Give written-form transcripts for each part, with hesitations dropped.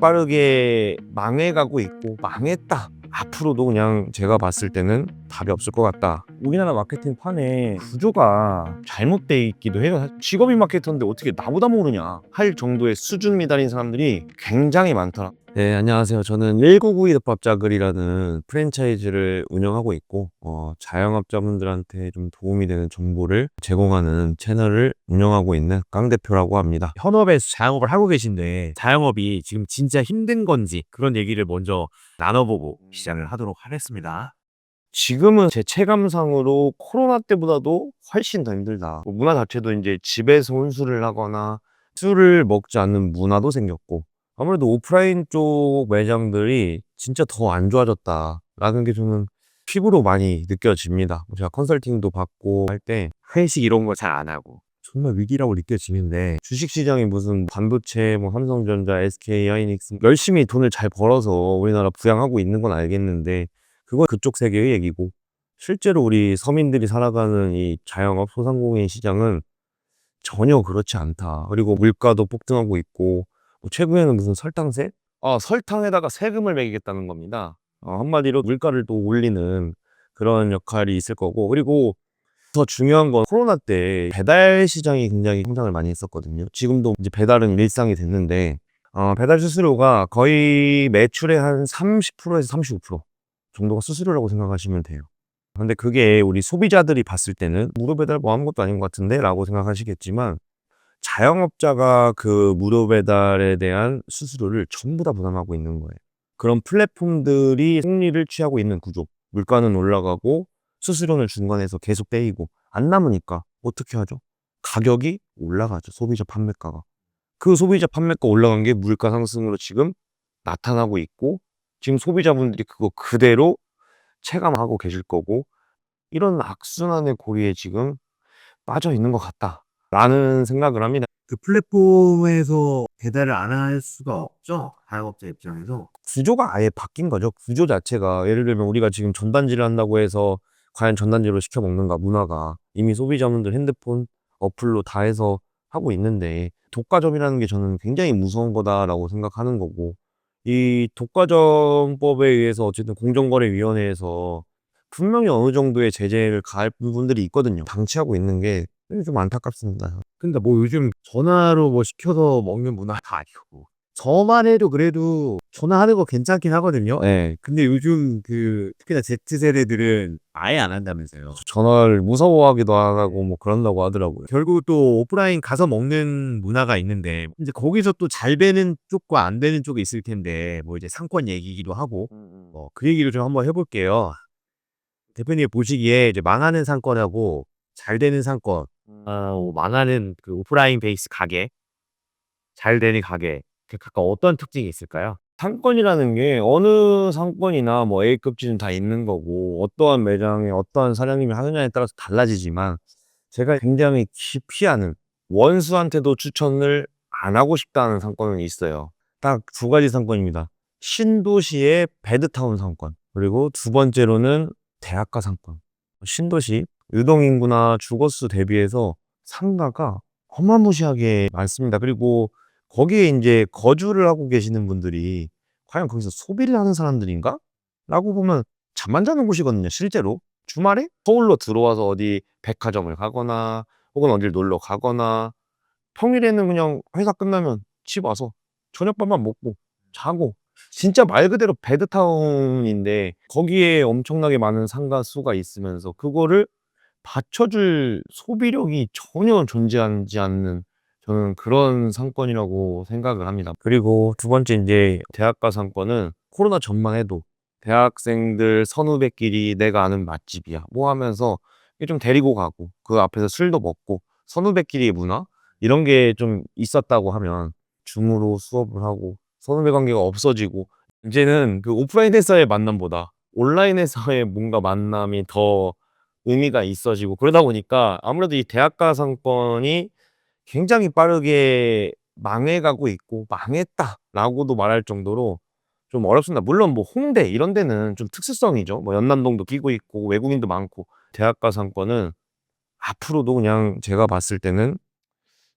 빠르게 망해가고 있고 망했다. 앞으로도 그냥 제가 봤을 때는 답이 없을 것 같다. 우리나라 마케팅판에 구조가 잘못돼 있기도 해요. 직업인 마케터인데 어떻게 나보다 모르냐 할 정도의 수준 미달인 사람들이 굉장히 많더라. 네, 안녕하세요. 저는 1992 덮밥자글이라는 프랜차이즈를 운영하고 있고 자영업자분들한테 좀 도움이 되는 정보를 제공하는 채널을 운영하고 있는 강 대표라고 합니다. 현업에서 자영업을 하고 계신데 자영업이 지금 진짜 힘든 건지 그런 얘기를 먼저 나눠보고 시작을 하도록 하겠습니다. 지금은 제 체감상으로 코로나 때보다도 훨씬 더 힘들다. 문화 자체도 이제 집에서 혼술을 하거나 술을 먹지 않는 문화도 생겼고, 아무래도 오프라인 쪽 매장들이 진짜 더 안 좋아졌다라는 게 저는 피부로 많이 느껴집니다. 제가 컨설팅도 받고 할 때 회식 이런 거 잘 안 하고. 정말 위기라고 느껴지는데, 주식시장이 무슨 반도체, 뭐 삼성전자, SK 하이닉스 열심히 돈을 잘 벌어서 우리나라 부양하고 있는 건 알겠는데, 그건 그쪽 세계의 얘기고, 실제로 우리 서민들이 살아가는 이 자영업 소상공인 시장은 전혀 그렇지 않다. 그리고 물가도 폭등하고 있고, 뭐 최근에는 무슨 설탕세? 설탕에다가 세금을 매기겠다는 겁니다. 한마디로 물가를 또 올리는 그런 역할이 있을 거고, 그리고 더 중요한 건 코로나 때 배달 시장이 굉장히 성장을 많이 했었거든요. 지금도 이제 배달은 일상이 됐는데, 배달 수수료가 거의 매출의 한 30%에서 35% 정도가 수수료라고 생각하시면 돼요. 근데 그게 우리 소비자들이 봤을 때는 무료 배달 뭐 아무것도 아닌 것 같은데 라고 생각하시겠지만, 자영업자가 그 무료 배달에 대한 수수료를 전부 다 부담하고 있는 거예요. 그런 플랫폼들이 승리를 취하고 있는 구조. 물가는 올라가고 수수료는 중간에서 계속 떼이고 안 남으니까 어떻게 하죠? 가격이 올라가죠. 소비자 판매가가. 그 소비자 판매가 올라간 게 물가 상승으로 지금 나타나고 있고, 지금 소비자분들이 그거 그대로 체감하고 계실 거고, 이런 악순환의 고리에 지금 빠져 있는 것 같다라는 생각을 합니다. 그 플랫폼에서 배달을 안 할 수가 없죠. 자영업자 입장에서. 구조가 아예 바뀐 거죠. 구조 자체가, 예를 들면 우리가 지금 전단지를 한다고 해서 과연 전단지로 시켜 먹는가, 문화가 이미 소비자분들 핸드폰 어플로 다 해서 하고 있는데, 독과점이라는 게 저는 굉장히 무서운 거다라고 생각하는 거고, 이 독과점법에 의해서 어쨌든 공정거래위원회에서 분명히 어느 정도의 제재를 가할 부분들이 있거든요. 방치하고 있는 게 좀 안타깝습니다. 근데 뭐 요즘 전화로 뭐 시켜서 먹는 문화가 아니고. 저만 해도 그래도 전화하는 거 괜찮긴 하거든요. 예. 근데 요즘 특히나 Z세대들은 아예 안 한다면서요. 전화를 무서워하기도 하고 뭐 그런다고 하더라고요. 결국 또 오프라인 가서 먹는 문화가 있는데 이제 거기서 또 잘 되는 쪽과 안 되는 쪽이 있을 텐데 뭐 이제 상권 얘기기도 하고 그 얘기를 좀 한번 해볼게요. 대표님 보시기에 이제 망하는 상권하고 잘 되는 상권, 망하는 그 오프라인 베이스 가게, 잘 되는 가게, 각각 어떤 특징이 있을까요? 상권이라는 게 어느 상권이나 뭐 A급지는 다 있는 거고, 어떠한 매장에 어떠한 사장님이 하느냐에 따라서 달라지지만, 제가 굉장히 기피하는, 원수한테도 추천을 안 하고 싶다는 상권은 있어요. 딱 두 가지 상권입니다. 신도시의 배드타운 상권, 그리고 두 번째로는 대학가 상권. 신도시 유동인구나 주거수 대비해서 상가가 어마무시하게 많습니다. 그리고 거기에 인제 거주를 하고 계시는 분들이 '과연 거기서 소비를 하는 사람들인가?' 라고 보면 잠만 자는 곳이거든요, 실제로. 주말에 서울로 들어와서 어디 백화점을 가거나 혹은 어딜 놀러 가거나, 평일에는 그냥 회사 끝나면 집 와서 저녁밥만 먹고 자고, 진짜 말 그대로 배드타운인데, 거기에 엄청나게 많은 상가 수가 있으면서 그거를 받쳐줄 소비력이 전혀 존재하지 않는, 저는 그런 상권이라고 생각을 합니다. 그리고 두 번째 인제 대학가 상권은 코로나 전만 해도 대학생들 선후배끼리 내가 아는 맛집이야 뭐 하면서 이렇게 좀 데리고 가고, 그 앞에서 술도 먹고 선후배끼리의 문화, 이런 게 좀 있었다고 하면 줌으로 수업을 하고 선후배 관계가 없어지고, 이제는 그 오프라인에서의 만남보다 온라인에서의 뭔가 만남이 더 의미가 있어지고, 그러다 보니까 아무래도 이 대학가 상권이 굉장히 빠르게 망해가고 있고, '망했다.'라고도 말할 정도로 좀 어렵습니다. 물론 뭐 홍대 이런 데는 좀 특수성이죠. 뭐 연남동도 끼고 있고 외국인도 많고. 대학가 상권은 앞으로도 그냥 제가 봤을 때는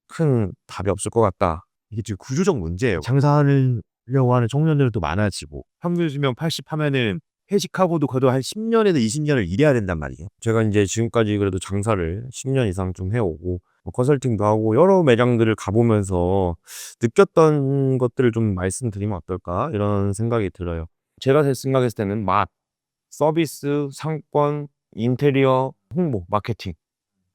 큰 답이 없을 것 같다. 이게 지금 구조적 문제예요. 장사하는 하려고 하는 청년들도 많아지고 평균 수명 80 하면은 퇴직하고도 그래도 한 10년에서 20년을 일해야 된단 말이에요. 제가 이제 지금까지 그래도 장사를 10년 이상 좀 해오고 뭐 컨설팅도 하고 여러 매장들을 가보면서 느꼈던 것들을 좀 말씀드리면 어떨까 이런 생각이 들어요. 제가 생각했을 때는 맛, 서비스, 상권, 인테리어, 홍보, 마케팅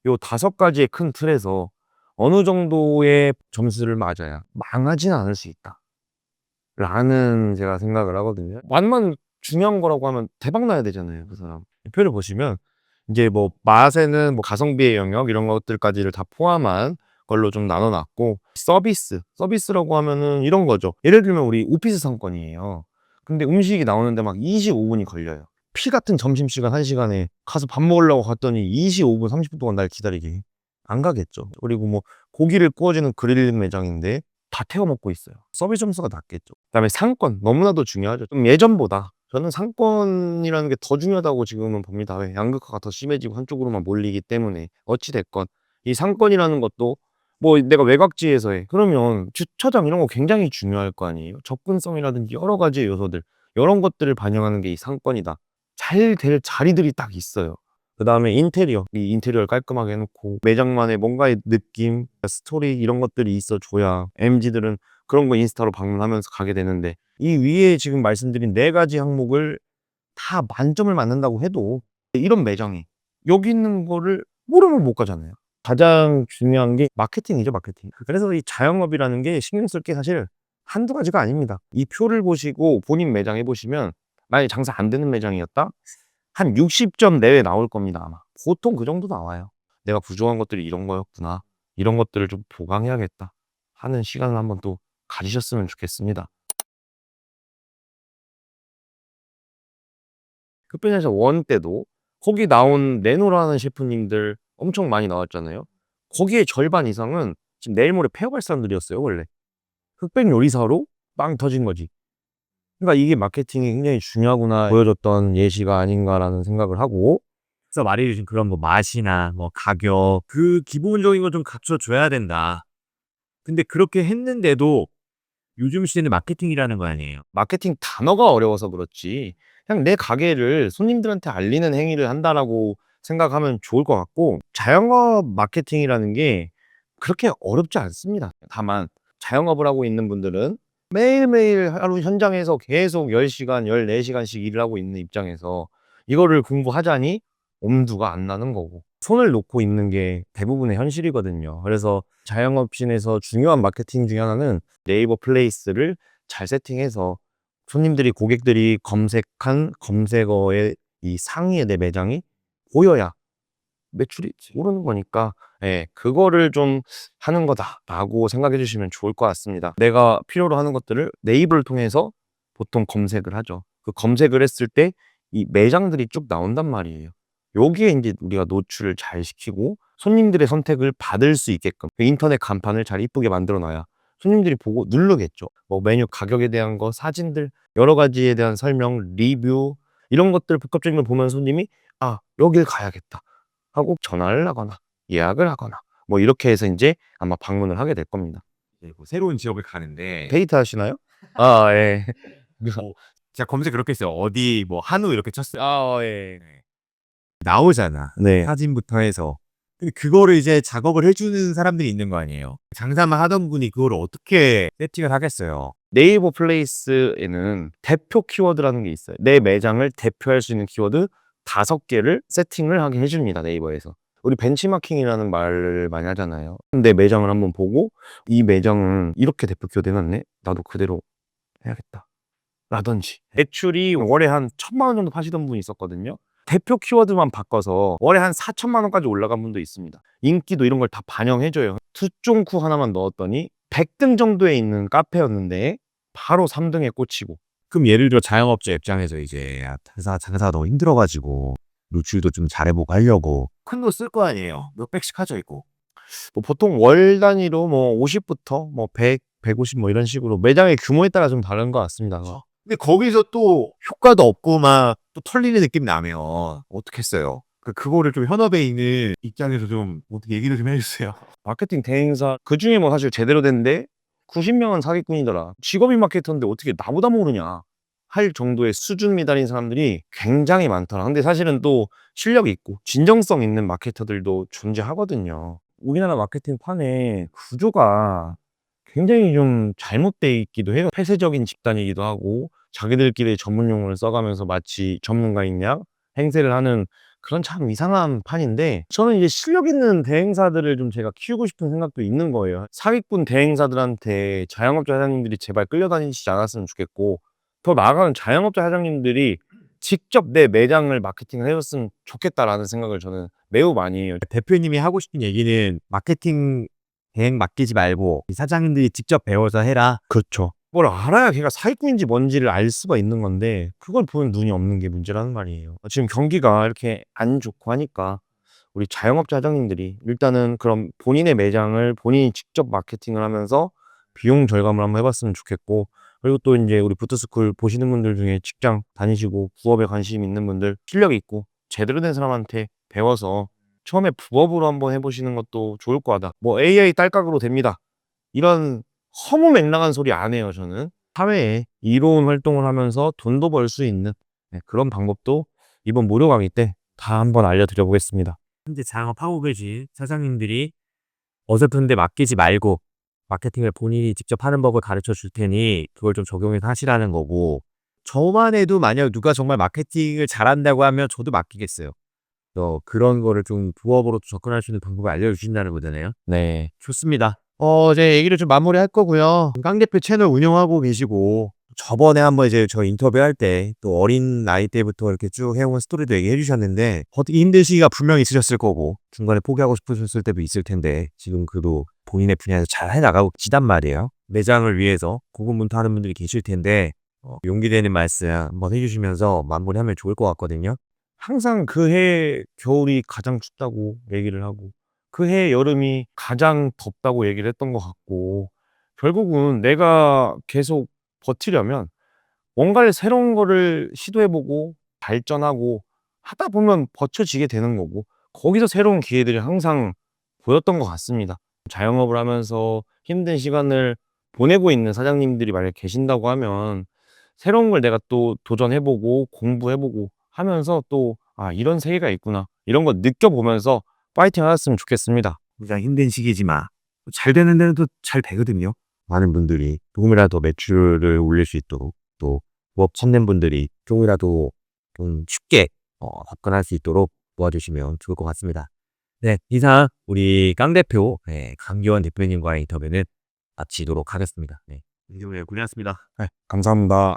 요 5가지의 큰 틀에서 어느 정도의 점수를 맞아야 망하진 않을 수 있다. 라는 제가 생각을 하거든요. 맛만 중요한 거라고 하면 대박 나야 되잖아요, 그 사람. 표를 보시면 이제 뭐 맛에는 뭐 가성비의 영역 이런 것들까지를 다 포함한 걸로 좀 나눠 놨고 서비스라고 하면은 이런 거죠. 예를 들면 우리 오피스 상권이에요. 근데 음식이 나오는데 막 25분이 걸려요. 피 같은 점심시간 1시간에 가서 밥 먹으려고 갔더니 25분, 30분 동안 날 기다리게. 안 가겠죠. 그리고 뭐 고기를 구워주는 그릴 매장인데 다 태워 먹고 있어요. 서비스 점수가 낮겠죠. 그다음에 상권 너무나도 중요하죠. 좀 예전보다 저는 상권이라는 게 더 중요하다고 지금은 봅니다. 왜? 양극화가 더 심해지고 한쪽으로만 몰리기 때문에 어찌 됐건 이 상권이라는 것도 뭐 내가 외곽지에서 해. 그러면 주차장 이런 거 굉장히 중요할 거 아니에요. 접근성이라든지 여러 가지 요소들 이런 것들을 반영하는 게 이 상권이다. 잘 될 자리들이 딱 있어요. 그다음에 인테리어. 이 인테리어를 깔끔하게 해 놓고 매장만의 뭔가의 느낌, 스토리 이런 것들이 있어 줘야 MZ들은 그런 거 인스타로 방문하면서 가게 되는데 이 위에 지금 말씀드린 4가지 항목을 다 만점을 맞는다고 해도 이런 매장이 여기 있는 거를 모르면 못 가잖아요. 가장 중요한 게 마케팅이죠, 마케팅. 그래서 이 자영업이라는 게 신경 쓸 게 사실 한두 가지가 아닙니다. 이 표를 보시고 본인 매장 해 보시면 만약에 장사 안 되는 매장이었다? 한 60점 내외 나올 겁니다, 아마. 보통 그 정도 나와요. 내가 부족한 것들이 이런 거였구나. 이런 것들을 좀 보강해야겠다 하는 시간을 한번 또 가지셨으면 좋겠습니다. 흑변에서 원 때도 거기 나온 네노라는 셰프님들 엄청 많이 나왔잖아요. 거기에 절반 이상은 지금 내일 모레 폐업할 사람들이었어요, 원래. 흑백 요리사로 빵 터진 거지. 그러니까 이게 마케팅이 굉장히 중요하구나 보여줬던 예시가 아닌가라는 생각을 하고 그래서 말해 주신 그런 뭐 맛이나 뭐 가격 그 기본적인 거 좀 갖춰 줘야 된다. 근데 그렇게 했는데도 요즘 시대는 마케팅이라는 거 아니에요. 마케팅 단어가 어려워서 그렇지 그냥 내 가게를 손님들한테 알리는 행위를 한다라고 생각하면 좋을 것 같고 자영업 마케팅이라는 게 그렇게 어렵지 않습니다. 다만 자영업을 하고 있는 분들은 매일매일 하루 현장에서 계속 10시간, 14시간씩 일을 하고 있는 입장에서 이거를 공부하자니 엄두가 안 나는 거고 손을 놓고 있는 게 대부분의 현실이거든요. 그래서 자영업신에서 중요한 마케팅 중에 하나는 네이버 플레이스를 잘 세팅해서 손님들이 고객들이 검색한 검색어의 이 상위에 내 매장이 보여야 매출이 오르는 거니까 예, 그거를 좀 하는 거다라고 생각해 주시면 좋을 것 같습니다. 내가 필요로 하는 것들을 네이버를 통해서 보통 검색을 하죠. 그 검색을 했을 때 이 매장들이 쭉 나온단 말이에요. 여기에 이제 우리가 노출을 잘 시키고 손님들의 선택을 받을 수 있게끔 그 인터넷 간판을 잘 이쁘게 만들어 놔야 손님들이 보고 누르겠죠. 뭐 메뉴 가격에 대한 거, 사진들, 여러 가지에 대한 설명, 리뷰 이런 것들 복합적인 걸 보면 손님이 아, 여길 가야겠다. 하고 전화를 하거나 예약을 하거나 뭐 이렇게 해서 인제 아마 방문을 하게 될 겁니다. 이제 뭐 새로운 지역을 가는데 데이트 하시나요? 아 예. 뭐 제가 검색 그렇게 했어요. 어디 뭐 한우 이렇게 쳤어요. 예. 네. 나오잖아. 네. 사진부터 해서. 근데 그거를 이제 작업을 해 주는 사람들이 있는 거 아니에요. 장사만 하던 분이 그거를 어떻게 세팅을 하겠어요. 네이버 플레이스에는 대표 키워드라는 게 있어요. 내 매장을 대표할 수 있는 키워드 5개를 세팅을 하게 해 줍니다, 네이버에서. 우리 벤치마킹이라는 말을 많이 하잖아요. 내 매장을 한번 보고 '이 매장은 이렇게 대표 키워드 해 놨네. 나도 그대로 해야겠다.' 라든지 매출이 월에 한 1,000만 원 정도 파시던 분이 있었거든요. 대표 키워드만 바꿔서 월에 한 4천만 원까지 올라간 분도 있습니다. 인기도 이런 걸 다 반영해 줘요. 투쫑쿠 하나만 넣었더니 100등 정도에 있는 카페였는데 바로 3등에 꽂히고 그럼 예를 들어 자영업자 입장에서 이제 장사가 너무 힘들어 가지고 노출도 좀 잘해 보고 하려고 큰 돈 쓸 거 아니에요. 몇백씩 하죠 이거. 뭐 보통 월 단위로 뭐 50 부터 뭐 100, 150 뭐 이런 식으로 매장의 규모에 따라 좀 다른 것 같습니다. 근데 거기서 또 효과도 없고 막 또 털리는 느낌 나면 어떡했어요? 그거를 좀 현업에 있는 입장에서 좀 어떻게 얘기를 좀 해 주세요. 마케팅 대행사 그중에 뭐 사실 제대로 된 데 90명은 사기꾼이더라. 직업이 마케터인데 어떻게 나보다 모르냐 할 정도의 수준 미달인 사람들이 굉장히 많더라. 근데 사실은 또 실력이 있고 진정성 있는 마케터들도 존재하거든요. 우리나라 마케팅 판의 구조가 굉장히 좀 잘못돼 있기도 해요. 폐쇄적인 집단이기도 하고 자기들끼리 전문 용어를 써가면서 마치 전문가인 양 행세를 하는 그런 참 이상한 판인데, 저는 이제 실력 있는 대행사들을 좀 제가 키우고 싶은 생각도 있는 거예요. 사기꾼 대행사들한테 자영업자 사장님들이 제발 끌려다니지 않았으면 좋겠고, 더 나아가는 자영업자 사장님들이 직접 내 매장을 마케팅을 해줬으면 좋겠다라는 생각을 저는 매우 많이 해요. 대표님이 하고 싶은 얘기는 마케팅 대행 맡기지 말고 사장님들이 직접 배워서 해라. 그렇죠. 그걸 알아야 걔가 사기꾼인지 뭔지를 알 수가 있는 건데 그걸 보는 눈이 없는 게 문제라는 말이에요. 지금 경기가 이렇게 안 좋고 하니까 우리 자영업자 사장님들이 일단은 그럼 본인의 매장을 본인이 직접 마케팅을 하면서 비용 절감을 한번 해봤으면 좋겠고, 그리고 또 이제 우리 부트스쿨 보시는 분들 중에 직장 다니시고 부업에 관심 있는 분들, 실력이 있고 제대로 된 사람한테 배워서 처음에 부업으로 한번 해보시는 것도 좋을 것 같다. 뭐 AI 딸깍으로 됩니다, 이런 허무맹랑한 소리 안 해요. 저는 사회에 이로운 활동을 하면서 돈도 벌 수 있는 그런 방법도 이번 무료 강의 때 다 한번 알려드려 보겠습니다. 현재 자영업하고 계신 사장님들이 어설픈 데 맡기지 말고 마케팅을 본인이 직접 하는 법을 가르쳐 줄 테니 그걸 좀 적용해서 하시라는 거고, 저만 해도 만약 누가 정말 마케팅을 잘한다고 하면 저도 맡기겠어요. 그런 거를 좀 부업으로 접근할 수 있는 방법을 알려주신다는 거잖아요. 네. 좋습니다. 제 얘기를 좀 마무리할 거고요. 강 대표 채널 운영하고 계시고 저번에 한번 이제 저 인터뷰할 때 또 어린 나이 때부터 이렇게 쭉 해온 스토리도 얘기해 주셨는데 어떻게 힘든 시기가 분명히 있으셨을 거고 중간에 포기하고 싶으셨을 때도 있을 텐데 지금 그래도 본인의 분야에서 잘 해나가고 계시단 말이에요. 매장을 위해서 고군분투하는 분들이 계실 텐데 용기 되는 말씀 한번 해주시면서 마무리하면 좋을 것 같거든요. 항상 그 해 겨울이 가장 춥다고 얘기를 하고 그 해 여름이 가장 덥다고 얘기를 했던 것 같고, 결국은 내가 계속 버티려면 뭔가를 새로운 거를 시도해보고 발전하고 하다 보면 버텨지게 되는 거고, 거기서 새로운 기회들이 항상 보였던 것 같습니다. 자영업을 하면서 힘든 시간을 보내고 있는 사장님들이 만약 계신다고 하면 새로운 걸 내가 또 도전해보고 공부해보고 하면서 또 이런 세계가 있구나 이런 거 느껴보면서 파이팅 하셨으면 좋겠습니다. 굉장히 힘든 시기지만 잘 되는 데는 또 잘 되거든요. 많은 분들이 조금이라도 매출을 올릴 수 있도록 또 부업 찾는 분들이 조금이라도 좀 쉽게 접근할 수 있도록 도와주시면 좋을 것 같습니다. 네, 이상 우리 강 대표, 강기원 대표님과의 인터뷰는 마치도록 하겠습니다. 네, 이정도에 고생하셨습니다. 네, 감사합니다.